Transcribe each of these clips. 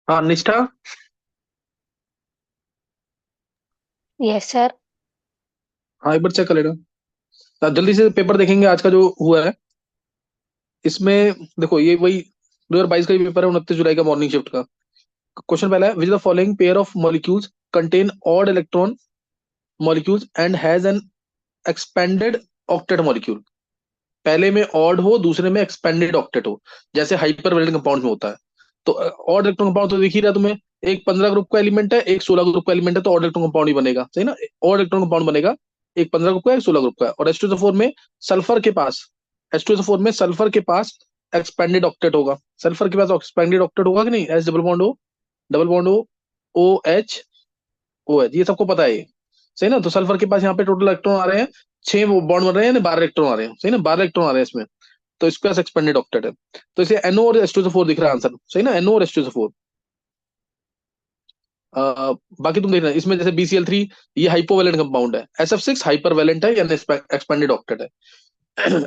हाँ निष्ठा। Yes sir. हाँ एक बार चेक कर लेना। जल्दी से पेपर देखेंगे आज का जो हुआ है इसमें। देखो ये वही 2022 का ही पेपर है, 29 जुलाई का, मॉर्निंग शिफ्ट का। क्वेश्चन पहला है, which the following pair of molecules contain odd electron molecules and has an expanded octet molecule. पहले में ऑड हो, दूसरे में एक्सपेंडेड ऑक्टेट हो, जैसे हाइपर वैलेंट कंपाउंड में होता है। तो ऑड इलेक्ट्रॉन कंपाउंड तो दिख ही रहा है तुम्हें। एक 15 ग्रुप का एलिमेंट है, एक 16 ग्रुप का एलिमेंट है, तो ऑड इलेक्ट्रॉन कंपाउंड ही बनेगा, सही ना। ऑड इलेक्ट्रॉन कंपाउंड बनेगा, एक 15 ग्रुप का, एक 16 ग्रुप का। और H2SO4 में सल्फर के पास H2SO4 में सल्फर के पास एक्सपेंडेड ऑक्टेट होगा। सल्फर के पास एक्सपेंडेड ऑक्टेट होगा कि नहीं, एस डबल बॉन्ड हो, डबल बॉन्ड हो, OH, ये सबको पता है ये, सही ना। तो सल्फर के पास यहाँ पे टोटल इलेक्ट्रॉन आ रहे हैं, 6 बॉन्ड बन रहे हैं, 12 इलेक्ट्रॉन आ रहे हैं, सही ना, 12 इलेक्ट्रॉन आ रहे हैं इसमें। तो इसके पास एक्सपेंडेड ऑक्टेट है। तो इसे NO और H2SO4 दिख रहा है आंसर, सही ना, NO और H2SO4। बाकी तुम देखना इसमें, जैसे BCl3, ये हाइपोवेलेंट कंपाउंड है, SF6 हाइपर वैलेंट है, यानी एक्सपेंडेड ऑक्टेट है।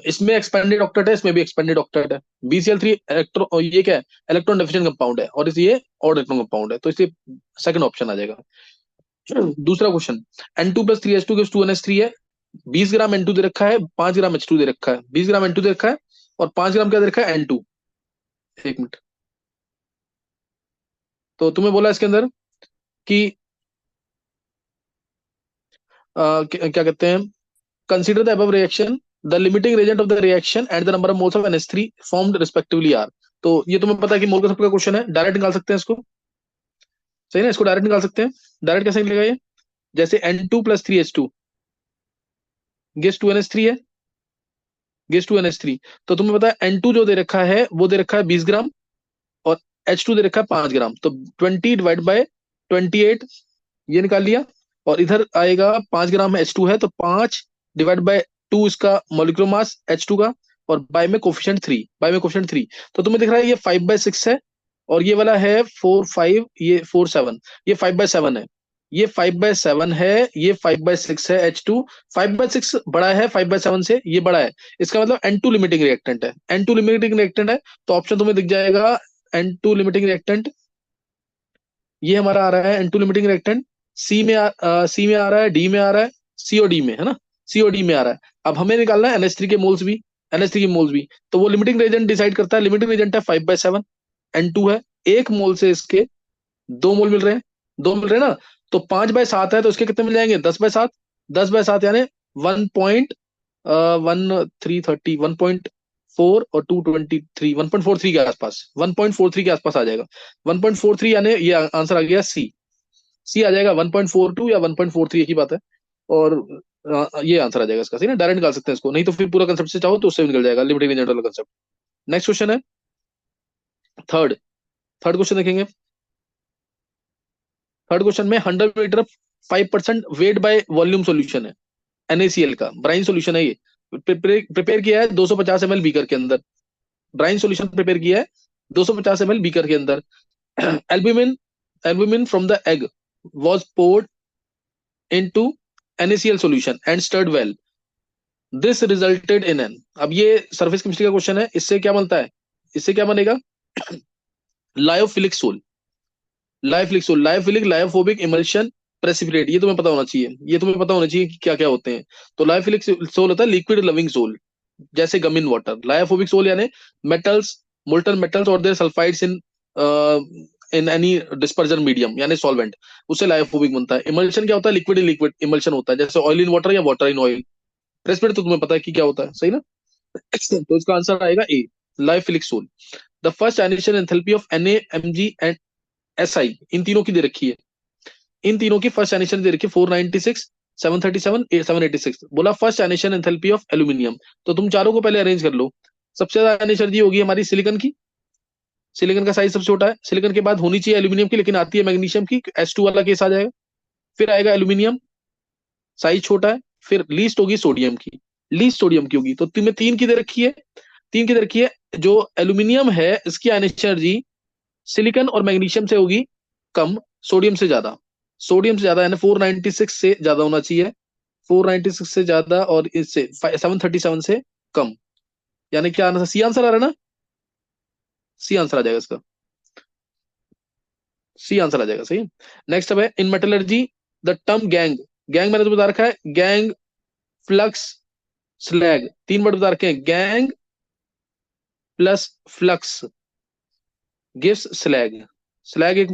इसमें एक्सपेंडेड ऑक्टेट है, इसमें भी एक्सपेंडेड ऑक्टेट है। BCl3 इलेक्ट्रॉन, ये क्या है, इलेक्ट्रॉन डेफिशिएंट कंपाउंड है, और ये ऑड इलेक्ट्रॉन कंपाउंड है, तो इसलिए सेकंड ऑप्शन आ जाएगा। दूसरा क्वेश्चन, N2+3H2 gives 2NH3 है। 20 ग्राम N2 दे रखा है, 5 ग्राम H2 दे रखा है। 20 ग्राम N2 दे रखा है और 5 ग्राम क्या दे रखा है, N2। एक मिनट। तो तुम्हें बोला इसके अंदर कि क्या कहते हैं, consider the above reaction, the limiting reagent of the reaction and the number of moles of NH3 formed respectively are. तो ये तुम्हें पता है कि मोल का सबका क्वेश्चन है, डायरेक्ट निकाल सकते हैं इसको, सही ना, इसको डायरेक्ट निकाल सकते हैं। डायरेक्ट कैसे निकलेगा ये, जैसे N2+3H2 गेस 2 NH3 है, गेस 2 NH3। तो तुम्हें पता है N2 जो दे रखा है वो दे रखा है 20 ग्राम, और H2 दे रखा है 5 ग्राम, तो 20/28, ये निकाल लिया। और इधर आएगा 5 ग्राम H2 है, तो 5/2 इसका मोलिकुलर मास H2 का, और बाय में कोफिशिएंट थ्री। तो तुम्हें दिख रहा है ये 5/6 है, और ये वाला है 4/5, ये 4/7, ये 5/7 है। ये 5/7 है, ये 5/6 है H2। 5/6 बड़ा है 5/7 से, ये बड़ा है। इसका मतलब N2 लिमिटिंग रिएक्टेंट है, N2 लिमिटिंग रिएक्टेंट है। तो ऑप्शन तुम्हें दिख जाएगा, N2 लिमिटिंग रिएक्टेंट, ये हमारा आ रहा है N2 लिमिटिंग रिएक्टेंट। सी में आ रहा है, डी में आ रहा है, सी और डी में, है ना, सी और डी में आ रहा है। अब हमें निकालना है NH3 के मोल्स भी, NH3 के मोल्स भी। तो वो लिमिटिंग रेजेंट डिसाइड करता है, लिमिटिंग रेजेंट है 5/7, N2 है। एक मोल से इसके 2 मोल मिल रहे हैं, 2 मिल रहे हैं ना। तो 5/7 है, तो इसके कितने मिल जाएंगे, 10/7। 10/7 यानी 1.1330, 1.4 और 223, 1.43 के आसपास, 1.43 के आसपास आ जाएगा। 1.43 यानी ये आंसर आ गया सी। सी आ जाएगा 1.42 या 1.43, एक ही बात है। और ये आंसर आ जाएगा इसका, सही ना। डायरेक्ट निकाल सकते हैं इसको, नहीं तो फिर पूरा कंसेप्ट से चाहो तो उससे भी निकल जाएगा, लिमिटिंग रेंज वाला कंसेप्ट। नेक्स्ट क्वेश्चन है थर्ड। थर्ड क्वेश्चन देखेंगे। थर्ड क्वेश्चन में 100 metre 5% weight by volume solution है, NaCl का ब्राइन सॉल्यूशन है ये। प्रिपेयर किया है 250 ml बीकर के अंदर। ब्राइन सॉल्यूशन प्रिपेयर किया है 250 ml बीकर के अंदर। Albumin, albumin from the egg was poured into NaCl solution and stirred well. This resulted in an, अब ये सरफेस केमिस्ट्री का क्वेश्चन है, इससे क्या बनता है, इससे क्या बनेगा, lyophilic sol. Lyophilic sol, lyophilic lyophobic emulsion precipitate, ये तुम्हें पता होना चाहिए, ये तुम्हें पता होना चाहिए कि क्या क्या होते हैं। तो लायोफिलिक सोल होता है लिक्विड लविंग सोल, जैसे gum in water. Lyophobic sol यानी मेटल्स, मोल्टन मेटल्स और their sulphides in in any dispersion medium, यानी सॉल्वेंट, उससे लायोफोबिक बनता है। इमल्शन क्या होता है, लिक्विड इन लिक्विड इमल्शन होता है, जैसे ऑयल इन वाटर या वाटर इन ऑयल। प्रेसिपिटेट तो तुम्हें पता है कि क्या होता है, सही ना। तो इसका आंसर आएगा A, lyophilic sol. The first initial enthalpy of Na, Mg and Si, इन तीनों की दे रखी है। इन तीनों की फर्स्ट एनिशन दे रखी है, 496, 737, 786। बोला फर्स्ट एनिशन एंथैल्पी ऑफ एल्यूमिनियम। तो तुम चारों को पहले अरेंज कर लो। सबसे ज्यादा एनर्जी होगी हमारी सिलिकन की, सिलिकन का साइज सबसे छोटा है। सिलिकन के बाद होनी चाहिए एल्यूमिनियम की, लेकिन आती है मैग्नीशियम की, S2 वाला केस आ जाएगा। फिर आएगा एल्यूमिनियम, साइज छोटा है। फिर लीस्ट होगी सोडियम की, लीस्ट सोडियम की होगी। तो तुम्हें तीन की दे रखी है, तीन की दे रखी है। जो एल्यूमिनियम है इसकी एनर्जी सिलिकन और मैग्नीशियम से होगी कम, सोडियम से ज्यादा। सोडियम से ज्यादा यानी 496 से ज्यादा होना चाहिए, 496 से ज्यादा, और इससे 737 से कम। यानी क्या आंसर, सी आंसर आ रहा है ना, सी आंसर आ जाएगा इसका। सी आंसर आ जाएगा, सही है। नेक्स्ट अब है in metallurgy the term gang, gang मैंने तो बता रखा है, गैंग, फ्लक्स, स्लैग, तीन वर्ड बता रखे हैं, gang plus flux gives slag. Slag एक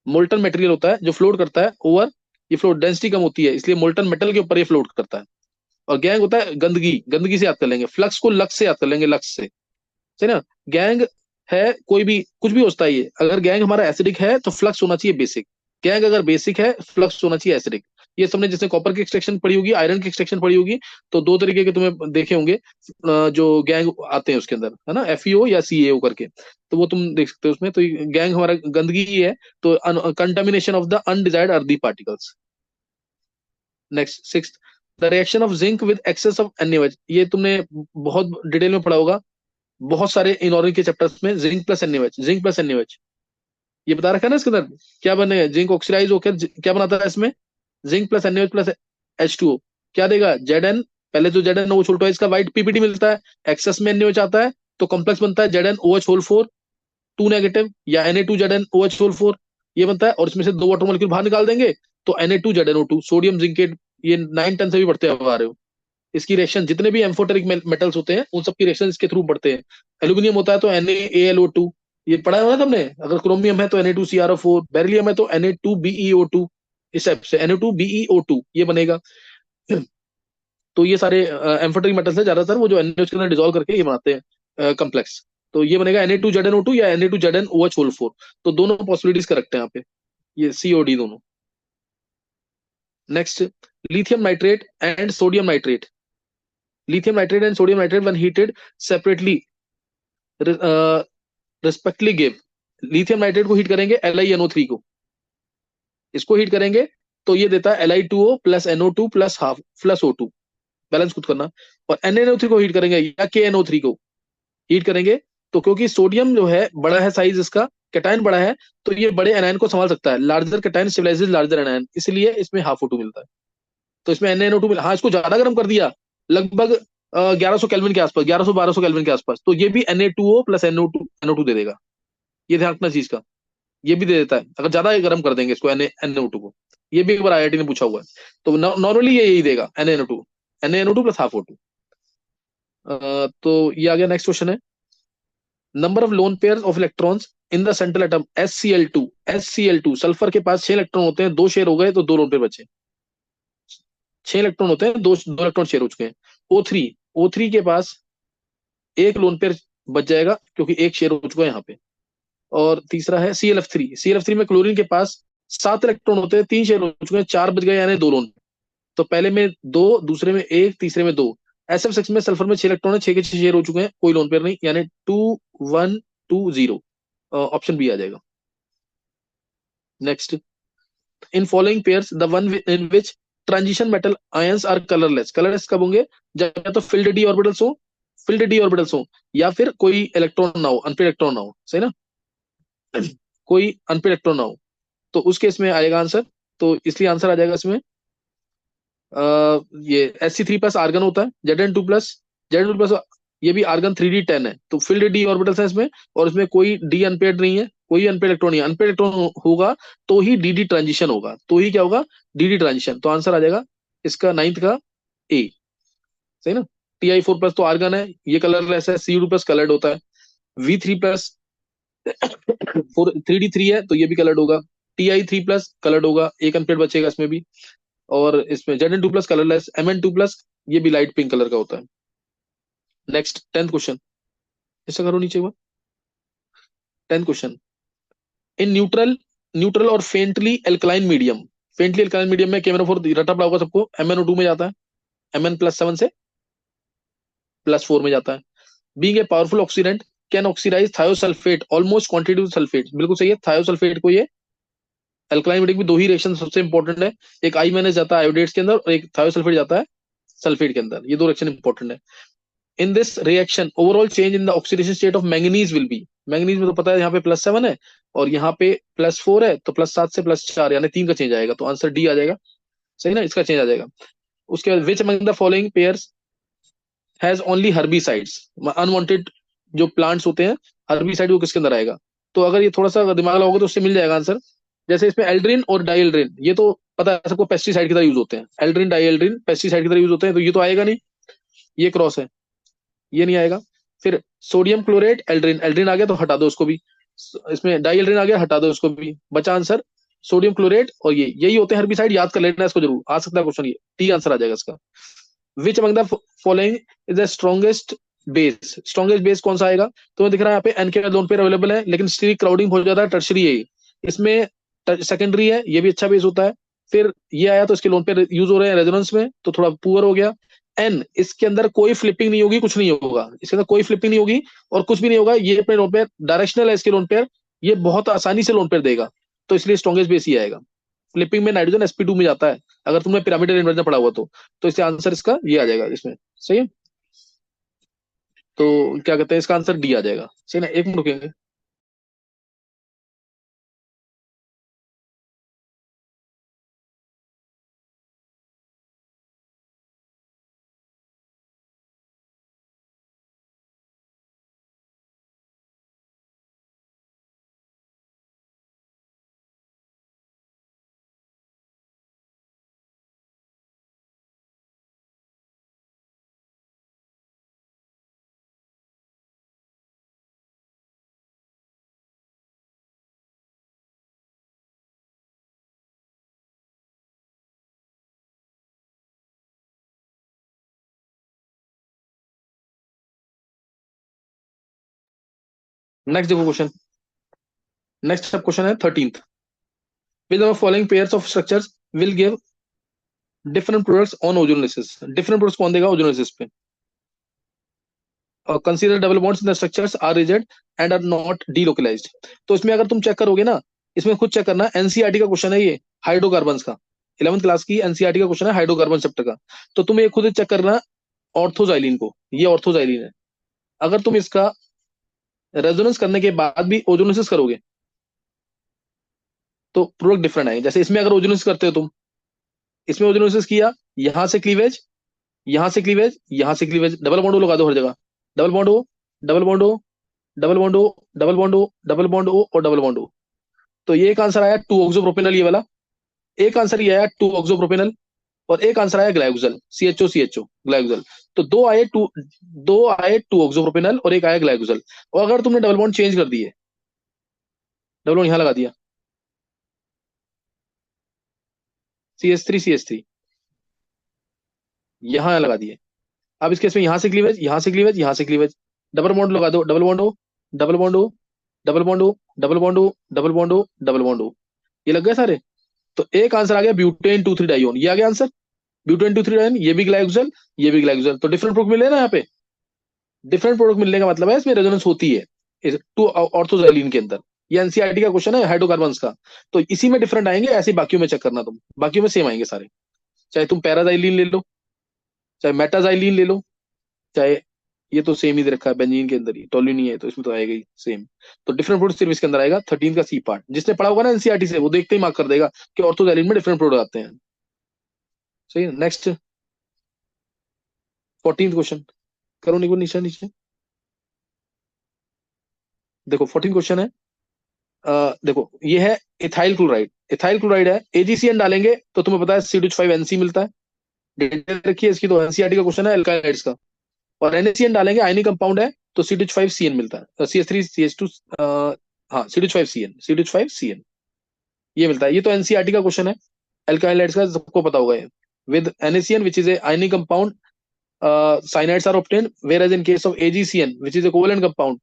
मोल्टन मटेरियल होता है जो फ्लोट करता है ओवर, ये फ्लोट डेंसिटी कम होती है इसलिए मोल्टन मेटल के ऊपर ये फ्लोट करता है। और गैंग होता है गंदगी, गंदगी से याद कर लेंगे, फ्लक्स को लक्स से याद कर लेंगे, लक्स से, सही ना। गैंग है कोई भी कुछ भी होता है ये, अगर गैंग हमारा एसिडिक है तो फ्लक्स होना चाहिए बेसिक, गैंग अगर बेसिक है फ्लक्स होना चाहिए एसिडिक। ये सबने जैसे कॉपर की एक्सट्रैक्शन पड़ी होगी, आयरन की एक्सट्रैक्शन पड़ी होगी, तो दो तरीके के तुम्हें देखे होंगे जो गैंग आते हैं उसके अंदर, है ना, FeO या CaO करके, तो वो तुम देख सकते हो उसमें। तो गैंग हमारा गंदगी ही है, तो contamination of the undesired earthy particles. Next six, the reaction of zinc with excess of NaOH, ये तुमने बहुत डिटेल में पढ़ा होगा, बहुत सारे इनऑर्गेनिक के चैप्टर्स में, zinc plus NaOH, zinc plus NaOH, ये बता रखा है ना इसके अंदर, क्या बने, जिंक ऑक्सीडाइज होकर क्या बनाता है इसमें, zinc plus NaOH plus H2O, क्या देगा, Zn, पहले जो Zn OH उल्टा है इसका वाइट PPT मिलता है, एक्सेस में NaOH आता है तो कॉम्प्लेक्स बनता है Zn OH होल 4 2 नेगेटिव, या Na2Zn OH होल 4, ये बनता है, और इसमें से दो वाटर मॉलिक्यूल बाहर निकाल देंगे तो Na2ZnO2, सोडियम जिंकेट, ये 9 10 से भी बढ़ते हुए आ रहे हो। इसकी रिएक्शन जितने भी एम्फोटेरिक मेटल्स होते हैं उन सबकी रिएक्शन इसके थ्रू बढ़ते हैं। एल्यूमिनियम होता है तो NaAlO2, ये पढ़ा है ना तुमने, अगर क्रोमियम है तो Na2CrO4, बेरिलियम है तो Na2BeO2, इस टाइप से Na2BeO2 ये बनेगा। तो ये सारे एम्फोटेरिक मेटल्स है ज्यादातर, वो जो NaOH के अंदर डिसॉल्व करके ये बनाते हैं कम्प्लेक्स, तो ये बनेगा Na2ZnO2 या Na2ZnOH होल 4, तो दोनों पॉसिबिलिटीज करेक्ट है यहाँ पे, ये COD दोनों। Next, lithium nitrate and sodium nitrate, lithium nitrate and sodium nitrate when heated separately respectively give, lithium nitrate को हीट करेंगे LiNO3 को, इसको हीट करेंगे तो ये देता है Li2O plus NO2 plus half plus O2, balance खुद करना। और NaNO3 को हीट करेंगे या KNO3 को हीट करेंगे, तो क्योंकि सोडियम जो है बड़ा है साइज इसका, कैटायन बड़ा है, तो ये बड़े एनायन को संभाल सकता है, larger cation stabilises larger anion, इसलिए इसमें हाफ O2 मिलता है। तो इसमें NaNO2 मिला, हाँ इसको ज्यादा गर्म कर दिया, लगभग 1100 केल्विन के आसपास, 1100 1200 केल्विन के आसपास, तो ये भी Na2O प्लस NO2 दे देगा, ये ध्यान रखना चीज का, ये भी दे देता है अगर ज्यादा गर्म कर देंगे इसको NO2 को, ये भी एक बार IIT ने पूछा हुआ है, तो नॉर्मली ये यही देगा NaNO2 प्लस हाफ O2। तो ये आ गया। नेक्स्ट क्वेश्चन है, number of lone pair of electrons in the central atom SCl2, sulphur के पास 6 इलेक्ट्रॉन होते हैं, 2 शेयर हो गए तो 2 लोन पेयर बचे, 6 इलेक्ट्रॉन होते हैं, दो दो इलेक्ट्रॉन शेयर हो चुके हैं। O3 के पास एक लोन पेयर बच जाएगा क्योंकि एक शेयर हो चुका है यहाँ पे। और तीसरा है ClF3 में क्लोरीन के पास 7 इलेक्ट्रॉन होते हैं, 3 शेयर हो चुके हैं, 4 बच गए यानी 2 लोन, तो पहले में 2, दूसरे में 1, तीसरे में 2। SF6 में सल्फर में 6 इलेक्ट्रॉन है, 6 के 6 शेयर हो चुके हैं, कोई लोन पेयर नहीं, यानी 2 1 2 0, ऑप्शन बी आ जाएगा। Next, in following pairs the one in which transition metal ions are colourless, colourless कब होंगे, जब या तो फिल्ड डी ऑर्बिटल्स हो या फिर कोई इलेक्ट्रॉन ना हो, अनपेड इलेक्ट्रॉन ना हो, सही ना, कोई अनपेड इलेक्ट्रॉन ना हो, तो उस केस में आएगा आंसर, तो इसलिए आंसर आ जाएगा इसमें ये Sc3 प्लस आर्गन होता है, Zn2 प्लस ये भी आर्गन 3D10 है, तो फिल्ड डी ऑर्बिटल्स है इसमें, और इसमें कोई डी अनपेड नहीं है, कोई अनपेड इलेक्ट्रॉन नहीं है, अनपेड इलेक्ट्रॉन होगा तो ही डी ट्रांजिशन होगा, तो ही क्या होगा, डी ट्रांजिशन, तो आंसर आ जाएगा इसका 9th का ए, सही ना। Ti4 प्लस तो आर्गन है, ये कलरलेस है, Cu2 प्लस कलर्ड होता है, V3 प्लस 3D3 है तो ये भी कलर्ड होगा, Ti3 प्लस कलर्ड होगा, एक अनपेड बचेगा इसमें भी, और इसमें Zn2 plus colourless, Mn2 plus ये भी लाइट पिंक कलर का होता है। नेक्स्ट 10th क्वेश्चन, ऐसा करो नीचे हुआ 10th क्वेश्चन, इन न्यूट्रल और फेंटली एल्कलाइन मीडियम में KMnO4 रटा पड़ा होगा सबको, MnO2 में जाता है, Mn+7 से +4 में जाता है। Being a powerful oxidant can oxidise thiosulphate almost quantity sulphate, बिल्कुल सही है, थायोसल्फेट को ये अल्कलाइन मीडियम में दो ही रिएक्शन सबसे इंपॉर्टेंट है, एक I- जाता है आयोडेट्स के अंदर और एक थायोसल्फेट जाता है सल्फेट के अंदर, ये दो रिएक्शन इंपॉर्टेंट है। In this reaction overall change in the oxidation state of manganese will be, manganese में तो पता है यहाँ पे +7 है और यहाँ पे +4 है, तो +7 से +4 यानी 3 का चेंज आएगा, तो आंसर डी आ जाएगा, सही ना, इसका चेंज आ जाएगा। उसके बाद which among the following pairs has only herbicides, unwanted जो प्लांट्स होते हैं हर्बिसाइड वो किसके अंदर आएगा, तो अगर ये थोड़ा सा दिमाग लगाओगे तो उससे मिल जाएगा आंसर। जैसे इसमें एल्ड्रिन और डाइएल्ड्रिन, ये तो पता है सबको, पेस्टिसाइड की तरह यूज होते हैं। एल्ड्रिन डाइएल्ड्रिन पेस्टिसाइड की तरह यूज होते हैं, तो ये तो आएगा नहीं, ये क्रॉस है, ये नहीं आएगा। फिर सोडियम क्लोरेट एल्ड्रिन, एल्ड्रिन आ गया तो हटा दो उसको भी, इसमें डाई एल्ड्रिन आ गया, हटा दो उसको भी, बचा आंसर सोडियम क्लोरेट। और ये यही होते हैं हर्बिसाइड, याद कर लेना इसको, जरूर आ सकता है क्वेश्चन, ये टी आंसर आ जाएगा इसका। Which among the following is the strongest base, strongest base कौन सा आएगा? तो दिख रहा है यहाँ पे एन के लोन पेयर अवेलेबल है, लेकिन स्टिल क्राउडिंग हो जाता है, टर्शरी है ये। इसमें सेकेंडरी है, ये भी अच्छा बेस होता है। फिर ये आया तो इसके लोन पेयर यूज हो रहे हैं रेजोनेंस में, तो थोड़ा पुअर हो गया। एन, इसके अंदर कोई फ्लिपिंग नहीं होगी, कुछ नहीं होगा इसके अंदर, कोई फ्लिपिंग नहीं होगी और कुछ भी नहीं होगा, ये अपने लोन पेयर डायरेक्शनल है इसके लोन पेयर, ये बहुत आसानी से लोन पेयर देगा, तो इसलिए स्ट्रॉन्गेस्ट बेस ही आएगा। फ्लिपिंग में नाइट्रोजन sp2 में जाता है, अगर तुमने पिरामिडल इन्वर्जन पढ़ा हुआ तो इससे आंसर इसका ये आ जाएगा इसमें। सही है, तो क्या कहते हैं, इसका आंसर डी आ जाएगा। सही ना, एक मिनट रुकेंगे। नेक्स्ट देखो क्वेश्चन, नेक्स्ट सब क्वेश्चन है 13th। Which of following pairs of structures will give different products on ozonolysis, different products कौन देगा ओजोनोलिसिस पे? Consider double bonds in the structures are rigid and are not delocalised. तो इसमें अगर तुम check करोगे ना, इसमें खुद चेक करना, एनसीईआरटी का क्वेश्चन है ये, हाइड्रोकार्बन्स का, 11th क्लास की एनसीईआरटी का क्वेश्चन है हाइड्रोकार्बन चैप्टर का। तो तुम ये खुद चेक करना, ऑर्थोजाइलिन को, ये ऑर्थोजाइलिन है, अगर तुम इसका रेजोनेंस करने के बाद भी ओजोनोसिस करोगे तो प्रोडक्ट डिफरेंट आएंगे। जैसे इसमें अगर ओजोनोसिस करते हो तुम, इसमें ओजोनोसिस किया, यहां से क्लीवेज, यहां से क्लीवेज, यहां से क्लीवेज, डबल बॉन्ड लगा दो हर जगह, double bond O, double bond O, double bond O, double bond O, double bond O और डबल बॉन्ड ओ। तो ये एक आंसर आया टू ऑक्सोप्रोपेनल, ये वाला एक आंसर ये आया टू ऑक्सोप्रोपेनल, और एक आंसर आया ग्लाइकोजल, CHO ग्लाइकोजल। तो दो आए टू ऑक्सोप्रोपेनल और एक आया ग्लाइकोजल। और अगर तुमने डबल बॉन्ड चेंज कर दिए, डबल बॉन्ड यहां लगा दिया, CH3 यहां लगा दिए, अब इस केस में यहां से क्लीवेज, यहां से क्लीवेज, यहां से क्लीवेज, डबल बॉन्ड लगा दो, डबल बॉन्ड हो, डबल बॉन्ड हो, डबल बॉन्ड हो, डबल बॉन्ड हो, डबल बॉन्ड हो, डबल बॉन्ड हो, ये लग गए सारे। तो एक आंसर आ गया ब्यूटेन 2,3 डाइओन, ये आ गया आंसर ब्यूटेन 2,3 डाइओन, ये भी ग्लाइकोजल, ये भी ग्लाइकोजल। तो डिफरेंट प्रोडक्ट मिले ना यहाँ पे, डिफरेंट प्रोडक्ट मिलने का मतलब है इसमें रेजोनेंस होती है इस टू ऑर्थोजाइलिन के अंदर। ये एनसीईआरटी का क्वेश्चन है हाइड्रोकार्बन्स का, तो इसी में डिफरेंट आएंगे, ऐसे बाकियों में चेक करना तुम, बाकियों में सेम आएंगे सारे, चाहे तुम पैराजाइलिन ले लो, चाहे मेटाजाइलिन ले लो, चाहे, ये तो सेम ही दे रखा है बेंजीन के अंदर ही, टोल्यूइन ही है तो इसमें तो आएगा ही सेम। तो डिफरेंट प्रोडक्ट सिर्फ इसके अंदर आएगा 13 का सी पार्ट, जिसने पढ़ा होगा ना एनसीईआरटी से वो देखते ही मार्क कर देगा कि ऑर्थोजाइलिन में डिफरेंट प्रोडक्ट आते हैं। सही है, नेक्स्ट 14th क्वेश्चन करो, निको नीचे नीचे देखो 14 क्वेश्चन है। देखो ये है इथाइल क्लोराइड, इथाइल क्लोराइड है, एजीसीएन डालेंगे तो तुम्हें पता है C2H5NC मिलता है, डिटेल रखिए इसकी, तो एनसीईआरटी का क्वेश्चन है एल्काइड्स का। और NaCN डालेंगे, आयनिक कंपाउंड है, तो C2H5CN मिलता है, CH3CH2, हाँ C2H5CN ये मिलता है। ये तो एनसीईआरटी का क्वेश्चन है, एल्काइलाइड्स का सबको पता होगा ये। With NaCN which is a ionic compound, cyanides are obtained, whereas in case of AgCN which is a covalent compound,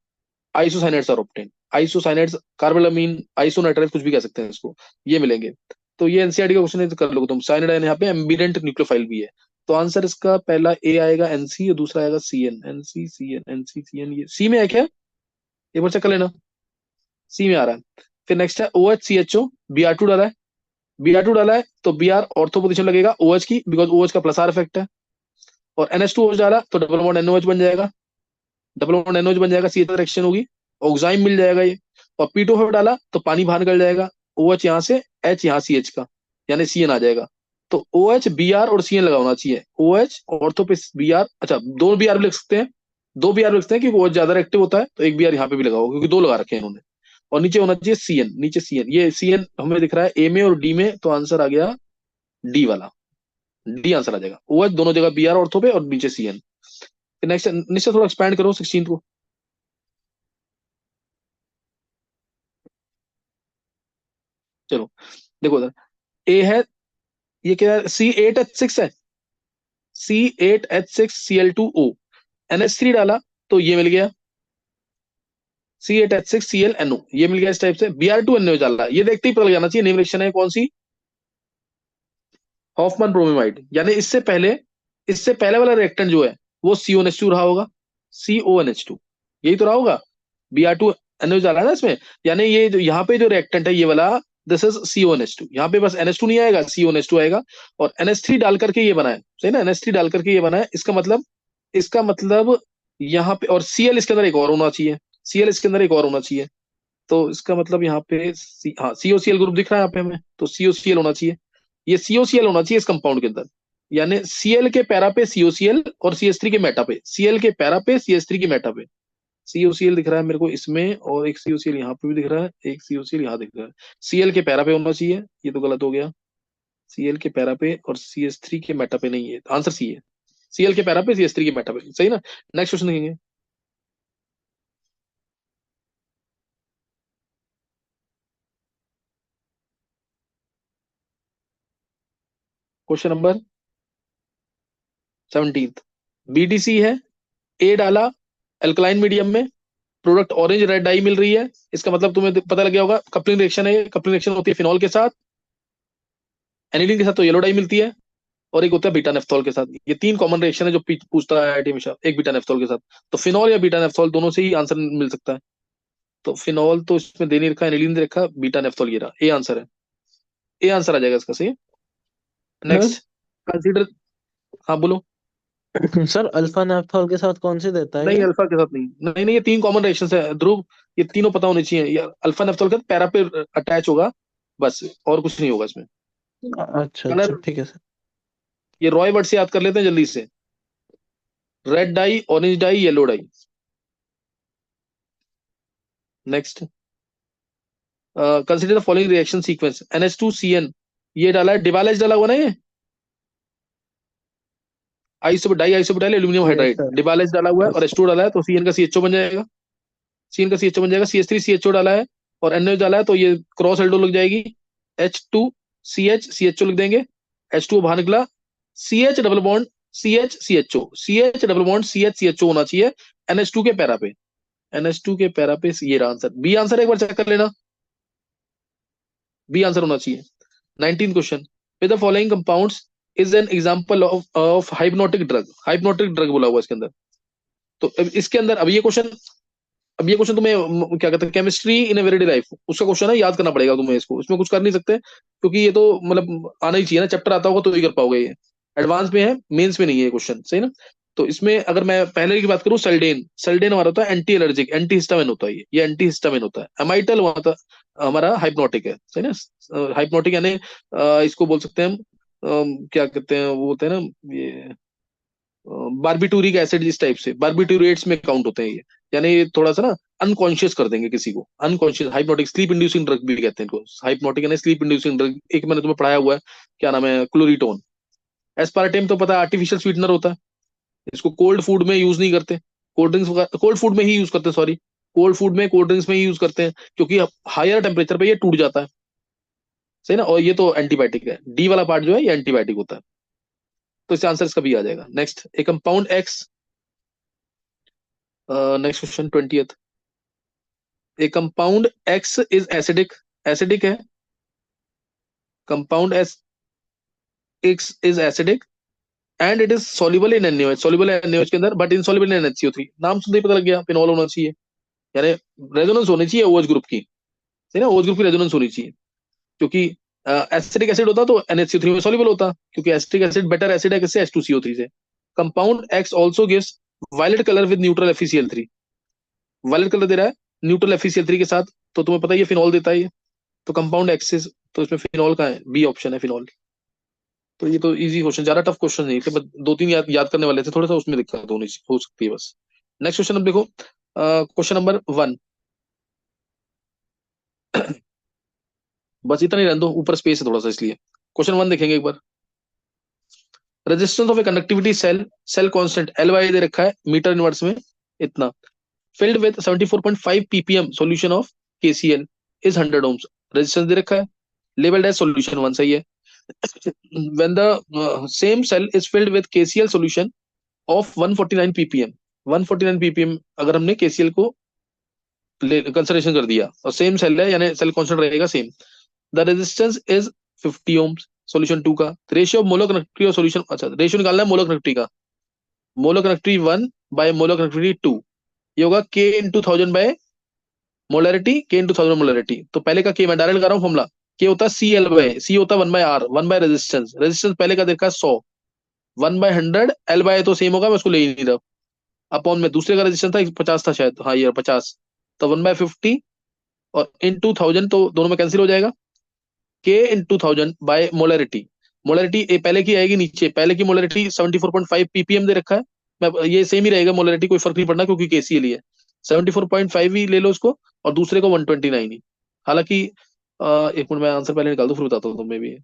isocyanide are obtained, isocyanide, कार्बोलामीन, आइसोनाइट्राइल, कुछ भी कह सकते हैं इसको, ये मिलेंगे। तो ये एनसीईआरटी का क्वेश्चन है, तो कर लोगे तुम। साइनाइड यहाँ पे एम्बिडेंट न्यूक्लियोफाइल भी है, तो आंसर इसका पहला ए आएगा NC और दूसरा आएगा CN, NC CN ये सी में है क्या, एक बार चेक कर लेना, सी में आ रहा है। फिर नेक्स्ट है OHCHO, Br2 डाला है, Br2 डाला है तो Br ऑर्थो पोजिशन लगेगा OH की, बिकॉज OH का प्लस आर इफेक्ट है। और NH2OH डाला तो डबल बॉन्ड NOH बन जाएगा, डबल बॉन्ड NOH बन जाएगा, CH रिएक्शन होगी, ऑक्साइम मिल जाएगा ये। और P2 डाला तो पानी बाहर निकल जाएगा, OH यहाँ से, H यहाँ CH का, यानी CN आ जाएगा। तो OH Br और CN लगा होना चाहिए, OH ऑर्थो पे Br, अच्छा दो Br भी लिख सकते हैं, दो Br लिख सकते हैं क्योंकि OH ज्यादा एक्टिव होता है, तो एक Br यहाँ पे भी लगा होगा क्योंकि दो लगा रखे हैं इन्होंने। और नीचे होना चाहिए Cn, नीचे Cn, ये Cn हमें दिख रहा है ए में और डी में, तो आंसर आ गया डी वाला, डी आंसर आ जाएगा। OH दोनों जगह Br ऑर्थो पे और नीचे Cn। नेक्स्ट निश्चय थोड़ा एक्सपैंड करो 16 को। चलो देखो उधर, ए है, ये क्या है, C8H6 है, C8H6Cl2O, NH3 डाला तो ये मिल गया C8H6ClNO, ये मिल गया इस टाइप से। Br2NO डाला, ये देखते ही पता लग जाना चाहिए नेम रिएक्शन है कौन सी, हॉफमैन ब्रोमीमाइड। यानी इससे पहले वाला रिएक्टेंट जो है वो CONH2 रहा होगा, CONH2, यही तो रहा होगा। Br2NO डाला है ना इसमें, यानी ये जो यहाँ पे जो रिएक्टेंट है ये वाला, दिस इज CONH2, यहाँ पे बस NH2 नहीं आएगा, CONH2 आएगा, और NH3 डाल करके ये बना है, सही ना, NH3 डाल करके ये बना है। इसका मतलब यहाँ पे, और Cl इसके अंदर एक और होना चाहिए, Cl इसके अंदर एक और होना चाहिए, तो इसका मतलब यहाँ पे हाँ COCl ग्रुप दिख रहा है यहाँ पे हमें, तो COCl होना चाहिए, ये COCl होना चाहिए इस कंपाउंड के अंदर। यानी Cl के पैरा पे COCl और CH3 के मेटा पे, Cl के पैरा पे CH3 के मेटा पे COCl दिख रहा है मेरे को इसमें, और एक COCl यहाँ पे भी दिख रहा है, एक COCl यहाँ दिख रहा है। Cl के पैरा पे होना चाहिए, ये तो गलत हो गया, Cl के पैरा पे और CH3 के मेटा पे नहीं है, आंसर सी है, Cl के पैरा पे CH3 के मेटा पे, सही ना। नेक्स्ट क्वेश्चन देखेंगे। क्वेश्चन नंबर 17, BDC है, ए डाला अल्कलाइन मीडियम में, प्रोडक्ट ऑरेंज रेड डाई मिल रही है, इसका मतलब तुम्हें पता लग गया होगा कपलिंग रिएक्शन है, कपलिंग रिएक्शन होती है फिनॉल के साथ, एनिलीन के साथ तो येलो डाई मिलती है, और एक होता है बीटा नेफ्थॉल के साथ। ये तीन कॉमन रिएक्शन है जो पूछता है आईआईटी हमेशा, एक बीटा नेफ्थॉल के साथ, तो फिनॉल या बीटा नेफ्थॉल दोनों से ही आंसर मिल सकता है। तो फिनॉल तो इसमें दे नहीं रखा, एनिलीन दे रखा, बीटा नेफ्थॉल ये रहा, ए आंसर है, ए आंसर आ जाएगा इसका, सही। सर नेक्स्ट कंसीडर, हाँ बोलो। सर अल्फा नाप्थॉल के साथ कौन से देता है नहीं ये? अल्फा के साथ नहीं, नहीं नहीं, ये तीन कॉमन रिएक्शन है ध्रुव, ये तीनों पता होने चाहिए, ये अल्फा नेफ्थॉल के पैरा पे अटैच होगा, बस और कुछ नहीं होगा इसमें। अच्छा अच्छा कलर, ठीक है सर। ये रॉय वर्ड से याद कर लेते हैं जल्दी से, red dye, orange dye, yellow dye. Next consider the following reaction sequence, NH2Cn, ये डाला है, डिवालेज डाला हुआ ना ये, diisobutyl aluminium yes hydride, sir. डिवालेज डाला हुआ है, और यस। H2 डाला है, तो Cn का CHO बन जाएगा, Cn का CHO बन जाएगा, CH3 CHO डाला है, और NH डाला है, तो ये क्रॉस एल्डो लग जाएगी, H2CH CHO लिख देंगे, H2 बाहर निकला, CH double bond CH CHO, CH double bond CH CHO होना चाहिए NH2 के पैरा पे, NH2 के पैरा पे, ये रहा आंसर, बी आंसर एक बार चेक कर लेना, बी आंसर होना चाहिए। 19 question, with the following compounds is an example of hypnotic drug, hypnotic drug बोला हुआ इसके अंदर। तो अब इसके अंदर, अब ये क्वेश्चन तुम्हें क्या कहते हैं, केमिस्ट्री इन एवरीडे लाइफ, उसका क्वेश्चन है, याद करना पड़ेगा तुम्हें इसको, इसमें कुछ कर नहीं सकते, क्योंकि ये तो मतलब आना ही चाहिए ना, चैप्टर आता होगा तो ही कर पाओगे, ये एडवांस में है, मेंस में नहीं है ये क्वेश्चन, सही ना। तो इसमें अगर मैं पहले की बात करूं, सेल्डेन, सेल्डेन हमारा होता है एंटी एलर्जिक, एंटी हिस्टामिन होता है, ये एंटी हिस्टामिन होता है। अमाइटल होता हमारा हाइप्नोटिक है, सही ना, हाइप्नोटिक यानी इसको बोल सकते हैं हम, क्या कहते हैं वो होते हैं ना ये, बारबिटूरिक एसिड, इस टाइप से बारबिटूरेट्स में काउंट होते हैं ये, यानी ये थोड़ा सा ना अनकॉन्शियस कर देंगे किसी को, unconscious, hypnotic, sleep inducing drug भी कहते हैं इनको, हाइप्नोटिक यानी स्लीप इंड्यूसिंग ड्रग। एक मैंने तुम्हें पढ़ाया हुआ है, क्या नाम है, क्लोरीटोन। एस्पार्टेम तो पता है आर्टिफिशियल स्वीटनर होता है, इसको कोल्ड फूड में यूज नहीं करते, कोल्ड ड्रिंक्स कोल्ड फूड में ही यूज करते हैं, सॉरी, कोल्ड फूड में, कोल्ड ड्रिंक्स में ही यूज करते हैं, क्योंकि हायर टेम्परेचर पे ये टूट जाता है, सही ना, और ये तो एंटीबायोटिक है, डी वाला पार्ट जो है ये एंटीबायोटिक होता है, तो इसका आंसर इसका भी आ जाएगा। Next, a compound X, next question 20th, a compound X is acidic, acidic है, compound X is acidic and it is soluble in NaOH, soluble है NaOH के अंदर, बट इनसॉल्युबल इन HCO3, नाम सुनते ही पता लग गया, फिनॉल होना चाहिए, यानी रेजोनेंस होनी चाहिए OH ग्रुप की, सही ना, OH ग्रुप की रेजोनेंस होनी चाहिए, क्योंकि एसिडिक एसिड होता तो NHCO3 में सॉल्युबल होता, क्योंकि एसिटिक एसिड बेटर एसिड है किससे, H2CO3 से। Compound X also gives violet colour with neutral FeCl3, violet colour दे रहा है न्यूट्रल FeCl3 के साथ, तो तुम्हें पता ही है फिनॉल देता है ये, तो कंपाउंड एक्सिस, तो इसमें फिनॉल का है, बी ऑप्शन है फिनॉल। तो ये तो इजी क्वेश्चन, ज्यादा टफ क्वेश्चन नहीं थे, बस दो तीन याद करने वाले थे, थोड़ा सा उसमें दिक्कत हो सकती है बस। नेक्स्ट क्वेश्चन अब देखो, क्वेश्चन नंबर 1, बस इतना ही रहने दो, ऊपर स्पेस है थोड़ा सा इसलिए। क्वेश्चन 1 देखेंगे एक बार। Resistance of a conductivity cell, cell constant L Y दे रखा है मीटर इनवर्स में इतना, filled with 74.5 ppm solution of KCl is 100 ohms, resistance दे रखा है, labeled as solution 1 सही है। when the same cell is filled with KCl solution of 149 ppm, 149 ppm अगर हमने KCl को कंसिडरेशन कर दिया और सेम सेल है यानी सेल कांस्टेंट रहेगा same, the resistance is 50 ohms solution 2 का। रेशियो ऑफ मोलर कनेक्टिविटी और सॉल्यूशन, अच्छा रेशियो निकालना है मोलर कनेक्टिविटी का, molar connectivity 1 by molar connectivity 2, ये होगा K into 1000 by molarity, K into 1000 molarity. तो पहले का K मैं डायरेक्ट लगा रहा हूँ फॉर्मूला, K होता है CL बाय, C होता है 1 by R, 1 by resistance, resistance पहले का देखा 100, 1 बाय 100, L बाय तो सेम होगा, मैं उसको ले ही नहीं रहा, अपॉन में दूसरे का रेजिस्टेंस था 50 था शायद, हाँ ये 50, तो 1 बाय 50 और इंटू 1000, तो दोनों में कैंसिल हो जाएगा, K into 1000 by molarity, molarity पहले की आएगी नीचे, पहले की मोलरिटी 74.5 ppm दे रखा है, मैं ये सेम ही रहेगा मोलरिटी, कोई फर्क नहीं पड़ना क्योंकि KCl है, 74.5 ही ले लो उसको और दूसरे को 129 ही। हालांकि एक मिनट मैं आंसर पहले निकाल दूं फिर बताता हूँ तुम्हें भी।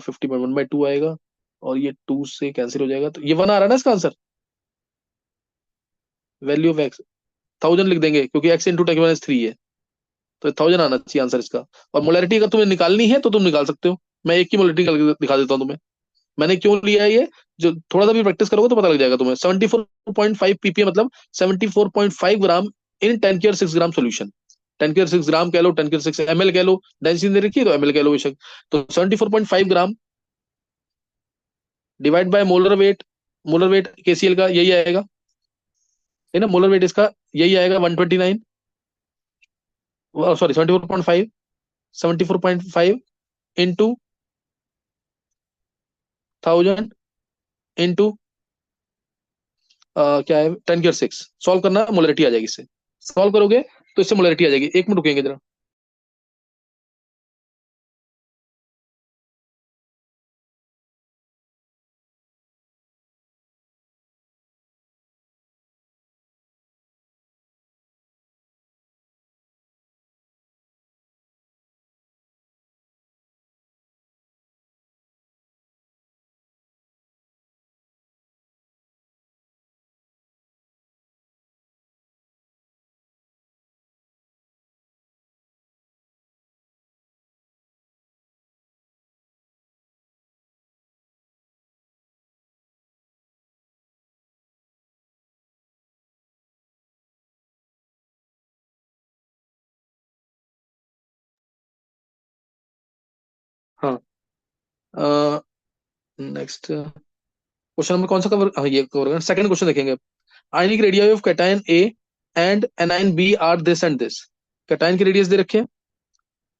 50.1/2 आएगा और ये 2 से कैंसिल हो जाएगा, तो ये 1 आ रहा है ना इसका आंसर, वैल्यू ऑफ एक्स 1000 लिख देंगे क्योंकि x इंटू 10⁻³ है, तो 1000 आना चाहिए आंसर इसका। और मोलरिटी अगर तुम्हें निकालनी है तो तुम निकाल सकते हो, मैं एक की मोलरिटी निकाल के दिखा देता हूँ तुम्हें, मैंने क्यों लिया है ये, जो थोड़ा सा भी प्रैक्टिस करोगे तो पता लग जाएगा तुम्हें। 74.5 ppm मतलब 74.5 ग्राम इन 10⁻⁶ ग्राम सोल्यूशन, 10⁻⁶ ग्राम कह लो, 10⁻⁶ ml कह लो, डेंसिटी दे रखी है तो ml कह लो बेशक, तो 74.5 gram divide by molar weight KCl का यही आएगा, है ना, मोलर वेट इसका यही आएगा 129, सॉरी 74.5, 74.5 इंटू 1000 इंटू क्या है 10⁻⁶, सॉल्व करना मोलरिटी आ जाएगी इससे, सॉल्व करोगे तो इससे मोलरिटी आ जाएगी। एक मिनट रुकेंगे जरा। हाँ, नेक्स्ट क्वेश्चन नंबर कौन सा कवर, हाँ ये कवर करना, सेकंड क्वेश्चन देखेंगे। Ionic radius of cation A and anion B are this and this, cation की रेडियस दे रखे हैं,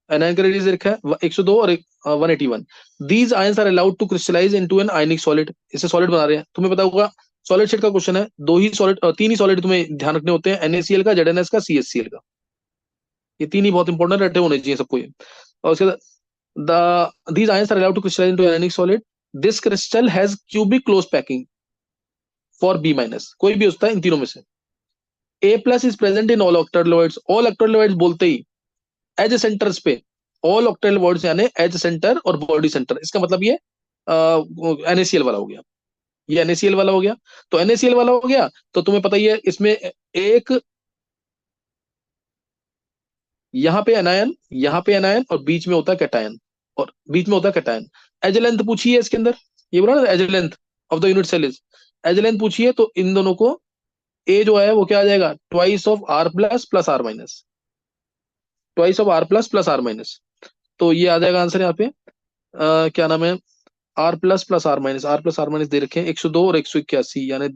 एनायन का रेडियस दे रखा है 102 और 181, these ions are allowed to crystallise into an ionic solid, इसे सॉलिड बना रहे हैं, तुम्हें पता होगा सॉलिड शेड का क्वेश्चन है, दो ही सॉलिड, तीन ही सॉलिड तुम्हें ध्यान रखने होते हैं, NaCl का, ZnS का, CHCl का, ये तीन ही बहुत इंपॉर्टेंट रटे होने चाहिए सबको ये। और उसके बाद these ions are allowed to crystallize into ionic solid, this crystal has cubic close packing for B minus, कोई भी होता है इन तीनों में से। A plus is present in all octaloids, all octaloids बोलते ही एज सेंटर्स पे, ऑल octaloids यानी एज सेंटर और बॉडी सेंटर, इसका मतलब ये NaCl वाला हो गया, ये NaCl वाला हो गया, तो NaCl वाला हो गया तो तुम्हें पता ही है इसमें एक यहाँ पे एनायन और बीच में होता है कैटायन, और बीच में होता है कैटायन। एज लेंथ पूछी है इसके अंदर, ये बोला ना edge length of the unit cell is, edge length पूछी है तो इन दोनों को ए जो है वो क्या आ जाएगा, twice of R plus plus R minus, twice of R plus plus R minus, तो ये आ जाएगा आंसर यहाँ पे क्या नाम है, R प्लस आर माइनस दे रखे हैं 102 और 181 यानी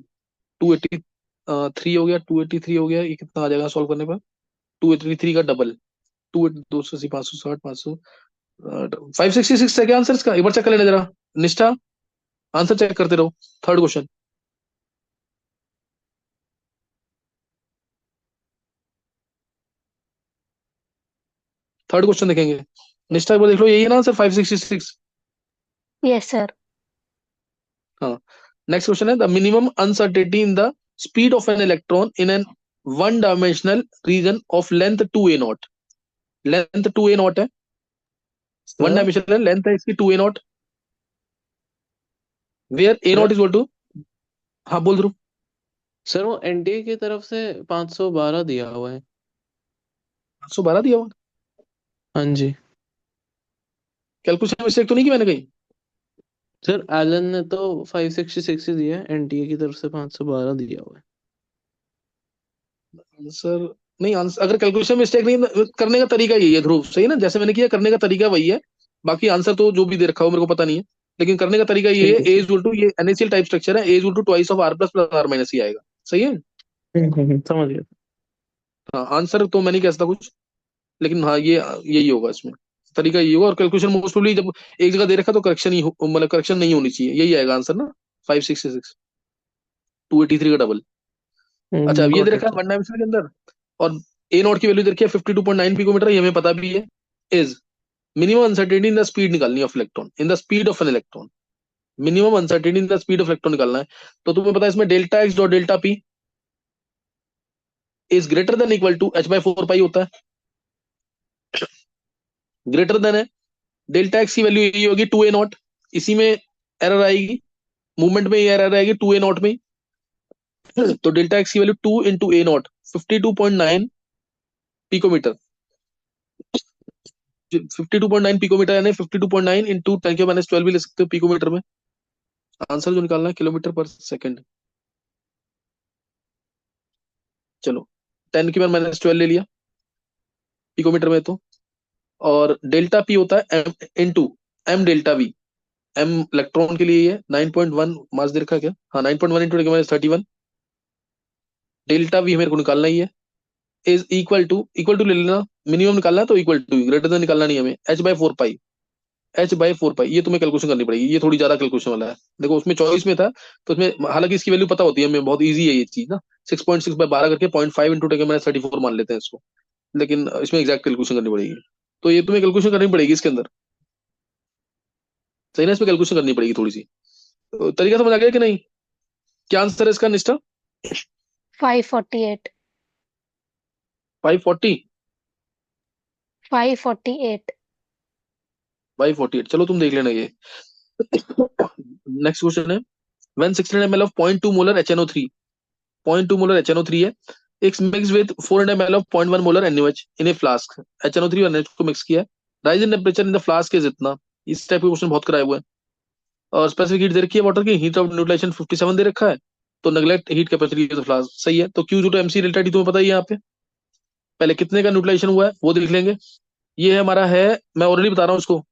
283 हो गया, 283 हो गया, ये कितना आ जाएगा सॉल्व करने पर, 283 का डबल, 280, 560, 500, 566 है क्या आंसर इसका, एक बार चेक कर लेना जरा निष्ठा, आंसर चेक करते रहो। थर्ड क्वेश्चन, थर्ड क्वेश्चन देखेंगे, निष्ठा एक बार देख लो, यही है ना आंसर 566। Yes, sir. हाँ, नेक्स्ट क्वेश्चन है the minimum uncertainty in the speed of an electron in an one dimensional region of length 2a0, length 2a0 है, वन सर डायमेंशनल है, लेंथ है इसकी 2a0, where a0 is equal to, हाँ बोल दो। Sir वो NDA की तरफ से 512 दिया हुआ है। 112 दिया हुआ, हाँ जी। कैलकुलेशन मिस्टेक तो नहीं की मैंने कहीं? सर एलन ने तो 566 ही दिया है, एनडीए की तरफ से 512 दिया हुआ है। आंसर नहीं, आंसर अगर कैलकुलेशन मिस्टेक नहीं, करने का तरीका यही है ध्रुव, सही ना, जैसे मैंने किया करने का तरीका वही है। बाकी आंसर तो जो भी दे रखा हो मेरे को पता नहीं है, लेकिन करने का तरीका ये है, ठीक है A sir. Is equal to, ये एनएसीएल टाइप स्ट्रक्चर है, A is equal to twice of R plus plus R minus ही आएगा, सही है। समझ गया। हाँ आंसर तो मैं नहीं कह सकता कुछ, लेकिन हाँ ये यही होगा इसमें, तरीका यही होगा। और कैलकुलेशन मोस्ट प्रोबेबली जब एक जगह दे रखा तो करेक्शन ही मतलब करेक्शन नहीं होनी चाहिए, यही आएगा आंसर ना, 566, 283 का डबल। अच्छा अब ये दे गॉट रखा इट है सर। वन डायमेंशन के अंदर, और ए नॉट की वैल्यू दे रखी है 52.9 पिकोमीटर, ये हमें पता भी है। Is minimum uncertainty in the speed निकालनी है of electron, in the speed of an electron, minimum uncertainty in the speed of electron निकालना है। तो तुम्हें पता है इसमें delta X dot delta P is greater than equal to H by four pi होता है, ग्रेटर देन है। डेल्टा एक्स की वैल्यू यही होगी 2a0, इसी में एरर आएगी, मूवमेंट में ये एरर आएगी 2a0 में ही। तो डेल्टा एक्स की value 2 into a0, 52.9 picometre, 52.9 picometre, यानी 52.9 इंटू 10⁻12 भी ले सकते हो पिकोमीटर में। आंसर जो निकालना है किलोमीटर पर सेकंड, चलो 10⁻12 ले लिया पिकोमीटर में तो। और डेल्टा पी होता है M into M delta V, M electron के लिए ये 9.1 मास दे रखा है क्या, हाँ 9.1 इंटू 10⁻31, डेल्टा वी मेरे को निकालना ही है। इज इक्वल टू ले लेना, मिनिमम निकालना है तो इक्वल टू, ग्रेटर देन निकालना नहीं हमें, H by four pi, H by four पाई, ये तुम्हें कैलकुलेशन करनी पड़ेगी, ये थोड़ी ज्यादा कैलकुलेशन वाला है। देखो उसमें चॉइस में था, तो उसमें हालांकि इसकी वैल्यू पता होती है हमें, बहुत ईजी है ये चीज ना, 6.6/12 करके 0.5 इंटू 10⁻34 मान लेते हैं इसको, लेकिन इसमें एग्जैक्ट कैलकुलेशन करनी पड़ेगी। तो ये तुम्हें कैलकुलेशन करनी पड़ेगी इसके अंदर, सही ना, इसमें कैलकुलेशन करनी पड़ेगी थोड़ी सी। तो तरीका समझ आ गया कि नहीं? क्या आंसर है इसका निष्ठा? 548। 540, 548। 548, चलो तुम देख लेना ये। नेक्स्ट क्वेश्चन है, when 600 ml of 0.2 molar HNO3, 0.2 molar HNO3 है, it's mixed with 400 ml of 0.1 molar NaOH in a flask, HNO3 और NaOH को मिक्स किया, rise in temperature in the flask is इतना। इस टाइप के क्वेश्चन बहुत कराए हुए हैं। और स्पेसिफिक हीट दे रखी है वाटर की, हीट ऑफ न्यूट्रलाइजेशन 57 दे रखा है, तो neglect heat capacity of the flask, सही है। तो Q to MC delta T तुम्हें पता ही है यहाँ पे, पहले कितने का न्यूट्रलाइजेशन हुआ है वो देख लेंगे। ये है हमारा है, मैं ऑलरेडी बता रहा हूँ इसको,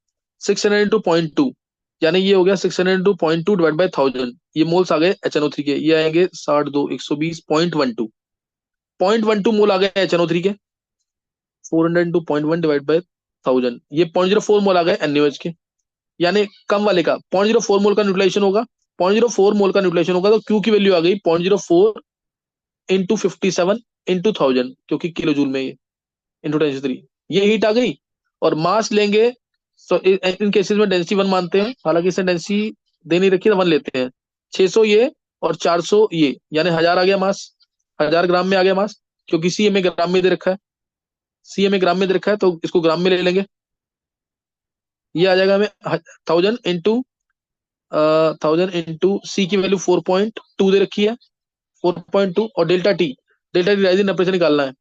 600 into 0.2, यानी ये हो गया 600 into 0.2 डिवाइड बाई 1000, ये मोल्स आ गए HNO3 के, ये आएंगे 62 120 0.12 मोल आ गए HNO3 के, 400 into 0.1 डिवाइड बाई 1000, ये 0.04 मोल आ गए NaOH के, यानी कम वाले का 0.04 मोल का न्यूट्रलाइजेशन होगा, 0.04 मोल का न्यूट्रलाइजेशन होगा, तो क्यू की वैल्यू आ गई 0.04 इंटू 57 इंटू 1000, क्योंकि किलो जूल में ये इंटू 10⁻³ ये हीट आ गई। और मास लेंगे, तो इन केसेस में डेंसिटी वन मानते हैं, हालांकि इसने डेंसिटी दे नहीं रखी है तो वन लेते हैं, 600 ये और 400 ये, यानी 1000 आ गया मास, 1000 ग्राम में आ गया मास, क्योंकि सी हमें ग्राम में दे रखा है, सी हमें ग्राम में दे रखा है तो इसको ग्राम में ले लेंगे। ये आ जाएगा हमें 1000 इंटू सी की वैल्यू 4.2 दे रखी है, 4.2, और डेल्टा टी राइजिंग टेम्परेचर निकालना है,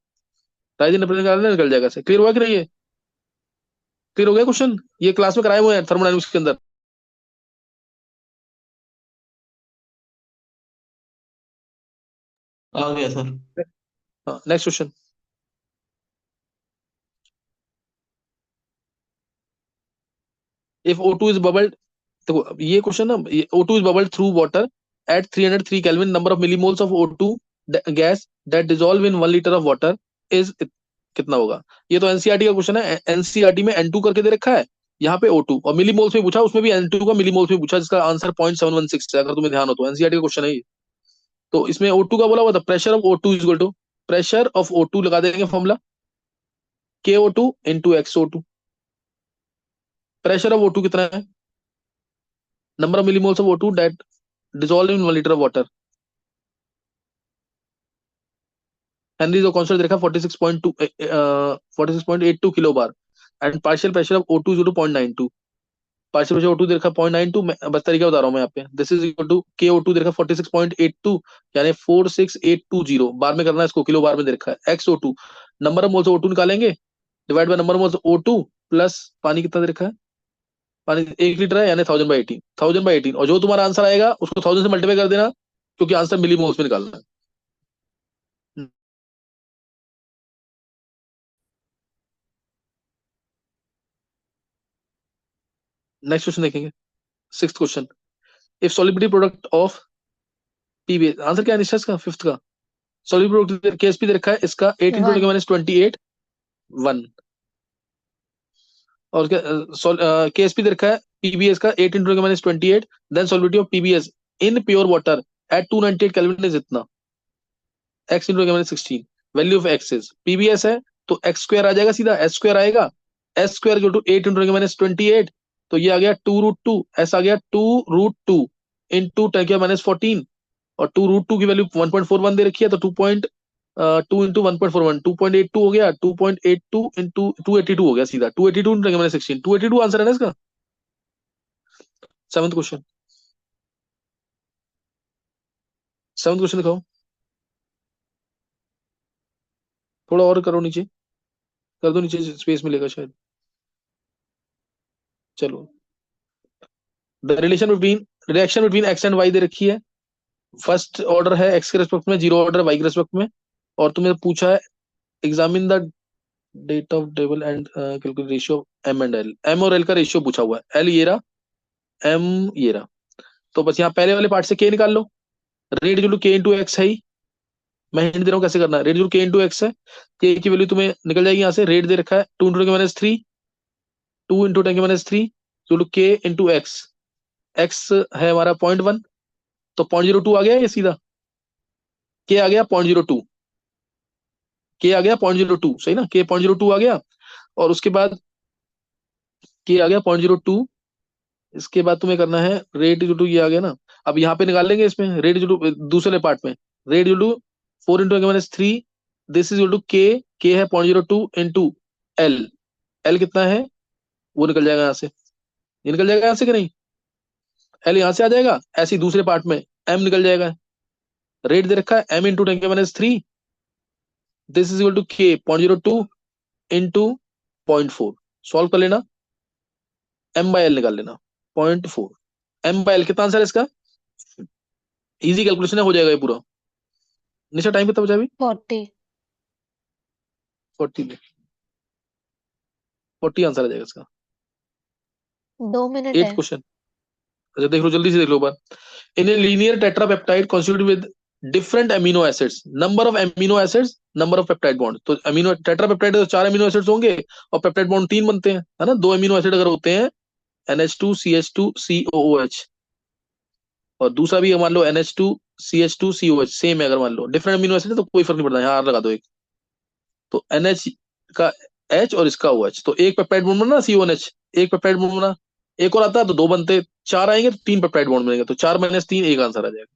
राइजिंग टेम्परेचर निकालना है, निकल जाएगा। क्लियर हुआ कि नहीं? ये क्लियर हो गया क्वेश्चन, ये क्लास में कराए हुए हैं थर्मोडायनेमिक्स के अंदर। आ गया सर। हाँ next question, if O2 is bubbled, देखो ये क्वेश्चन ना, ये O2 is bubbled through water at 303 kelvin, number of millimoles of O2 gas that dissolve in 1 litre of water is कितना होगा? ये तो एनसीईआरटी का क्वेश्चन है, एनसीईआरटी में N2 करके दे रखा है, यहाँ पे O2 और मिलीमोल्स में पूछा, उसमें भी N2 का मिलीमोल्स में पूछा, जिसका आंसर 0.716 है, अगर तुम्हें ध्यान हो तो, एनसीईआरटी का क्वेश्चन है ये। तो इसमें O2 का बोला हुआ था, pressure of O2 is equal to, pressure of O2 लगा देंगे formula, KO2 into XO2, pressure of O2 कितना है, number of millimoles of O2 that dissolve in 1 litre of water, Henry जो कॉन्स्टेंट देखा 46.82 kilo bar, and partial pressure of O2 is 0.92, partial pressure O2 दे रखा 0.92, बस तरीका बता रहा हूँ मैं यहाँ पे। This is equal to KO2 दे रखा 46.82, यानी 46820 बार में करना है इसको, किलो बार में दे रखा है। XO2 number of moles O2 निकालेंगे, divide by number of moles O2 plus पानी कितना दे रखा है, पानी 1 लीटर है, यानी 1000/18, और जो तुम्हारा आंसर आएगा उसको 1000 से मल्टीप्लाई कर देना, क्योंकि आंसर मिली मोल्स में निकालना है। नेक्स्ट क्वेश्चन देखेंगे, sixth question. If solubility product of PBS, answer क्या है निश्चय का, फिफ्थ का। सॉलिबिलिटी प्रोडक्ट KSP दे रखा है इसका 8 × 10⁻28 1, और KSP दे रखा है PBS का 8 × 10⁻28, then solubility of PBS in pure water at 298 kelvin is इतना, x × 10⁻16, value of x is, PBS है तो x स्क्वायर आ जाएगा, सीधा s स्क्वायर आएगा, s स्क्वायर इक्वल टू 8 × 10⁻28, तो ये आ गया 2√2, s आ गया 2√2 इंटू 10⁻14, और 2√2 की वैल्यू 1.41 दे रखी है, तो 2 इंटू 1.41 2.82 हो गया, 2.82 इंटू 282 हो गया, सीधा 282 इंटू 10⁻16, 282 आंसर है ना इसका। सेवंथ क्वेश्चन, सेवंथ क्वेश्चन दिखाओ, थोड़ा और करो नीचे, कर दो नीचे, स्पेस मिलेगा शायद। चलो, the reaction between x and y दे रखी है, फर्स्ट ऑर्डर है x के रेस्पेक्ट में, जीरो ऑर्डर y के रेस्पेक्ट में, और तुम्हें पूछा है examine the data of table and calculate ratio of m and l, m और l का रेशियो पूछा हुआ है, l ये रहा, m ये रहा, तो बस यहाँ पहले वाले पार्ट से k निकाल लो, rate equal to k into X है ही, मैं हिंट दे रहा हूँ कैसे करना है, rate equal k into X है, k की वैल्यू तुम्हें निकल जाएगी यहाँ से, रेट दे रखा है 2 × 10⁻3, 2 into 10⁻3 equal to k into x, x है हमारा 0.1, तो 0.02 आ गया ये सीधा, k आ गया 0.02, k आ गया 0.02, सही ना, k 0.02 आ गया, और उसके बाद k आ गया 0.02, इसके बाद तुम्हें करना है रेट इक्वल टू, ये आ गया ना, अब यहाँ पे निकाल लेंगे इसमें रेट इक्वल टू, दूसरे पार्ट में rate equal to 4 × 10⁻3, this is equal to k है 0.02 इंटू l, l कितना है वो निकल जाएगा यहाँ से, ये निकल जाएगा यहाँ से कि नहीं, l यहाँ से आ जाएगा, ऐसे ही दूसरे पार्ट में m निकल जाएगा, रेट दे रखा है m into 10⁻3, this is equal to k 0.02 into 0.4, solve कर लेना, m/l निकाल लेना 0.4, m/l कितना आंसर है इसका, इजी कैलकुलेशन है, हो जाएगा ये पूरा। निशा टाइम कितना बचा अभी, 40 40 40 आंसर आ जाएगा इसका। 2 मिनट एट है। क्वेश्चन, अच्छा देख लो, जल्दी से देख लो बार। In a linear tetrapeptide constituted with different amino acids, number of amino acids, number of peptide bond, तो अमीनो टेट्रापेप्टाइड तो 4 अमीनो एसिड्स होंगे, और पेप्टाइड बॉन्ड 3 बनते हैं, है ना, 2 अमीनो एसिड अगर होते हैं NH2 CH2 COOH, और दूसरा भी मान लो NH2 CH2 COH, सेम है, अगर मान लो डिफरेंट अमीनो एसिड है तो कोई फर्क नहीं पड़ता, यहाँ R लगा दो एक, तो NH का H और इसका OH, तो एक पेप्टाइड बॉन्ड बना CONH, एक पेप्टाइड बॉन्ड बना, एक और आता है तो 2 बनते, 4 आएंगे तो 3 पेप्टाइड बॉन्ड बनेंगे, तो 4 - 3 एक आंसर आ जाएगा।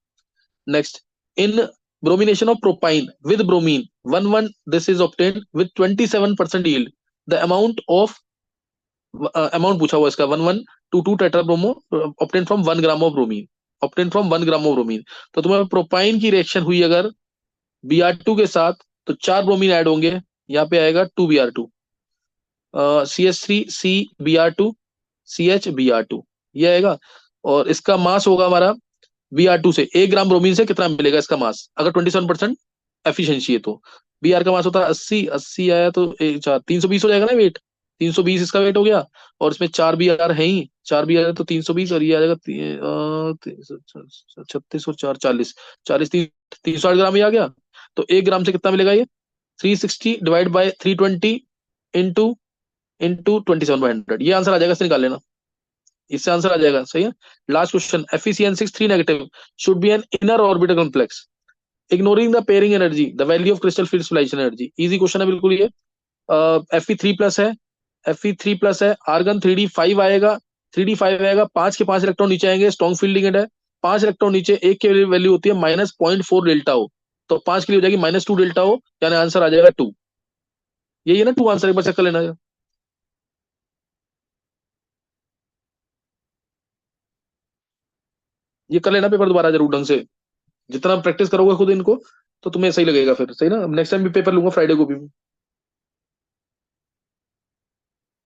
Next, in bromination of propyne with bromine 1 this is obtained with 27% yield, the amount पूछा हुआ इसका 1122 tetrabromo obtain from 1 gram of bromine, obtain from 1 gram of bromine, तो तुम्हें प्रोपाइन की रिएक्शन हुई अगर Br2 के साथ, तो 4 ब्रोमीन ऐड होंगे, यहाँ पे आएगा 2Br2, CH3CBr2 CHBr2, ये आएगा, और इसका मास होगा हमारा Br2 से 1 ग्राम ब्रोमीन से कितना मिलेगा इसका मास, अगर 27% एफिशिएंसी है तो Br का मास होता है 80, 80 आया तो 320 हो जाएगा ना वेट, 320 इसका वेट हो गया, और इसमें 4 Br है ही, 4 Br है तो 320, और ये आ जाएगा 36 और 4 40, 40 360 ग्राम ये आ गया, तो 1 ग्राम से कितना मिलेगा ये 360 डिवाइड बाय 320 इंटू 27/100, ये आंसर आ जाएगा, इससे निकाल लेना, इससे आंसर आ जाएगा, सही है। Last question, FeCN6 3 negative should be an inner orbital complex ignoring the pairing energy, the value of crystal field splitting energy, easy question है बिल्कुल ये। Fe3+ है, Fe3+ है, आर्गन 3d5 आएगा, 3d5 आएगा, 5 के 5 इलेक्ट्रॉन नीचे आएंगे, स्ट्रॉन्ग फील्ड लिगेंड है, 5 इलेक्ट्रॉन नीचे, एक की वैल्यू होती है -0.4 डेल्टा ओ, तो 5 के लिए हो जाएगी -2 डेल्टा ओ, यानी आंसर आ जाएगा 2। यही है ना 2 आंसर, एक बार चेक कर लेना। ये कर लेना पेपर दोबारा जरूर ढंग से, जितना प्रैक्टिस करोगे खुद इनको तो तुम्हें सही लगेगा फिर, सही ना। नेक्स्ट टाइम भी पेपर लूंगा फ्राइडे को भी।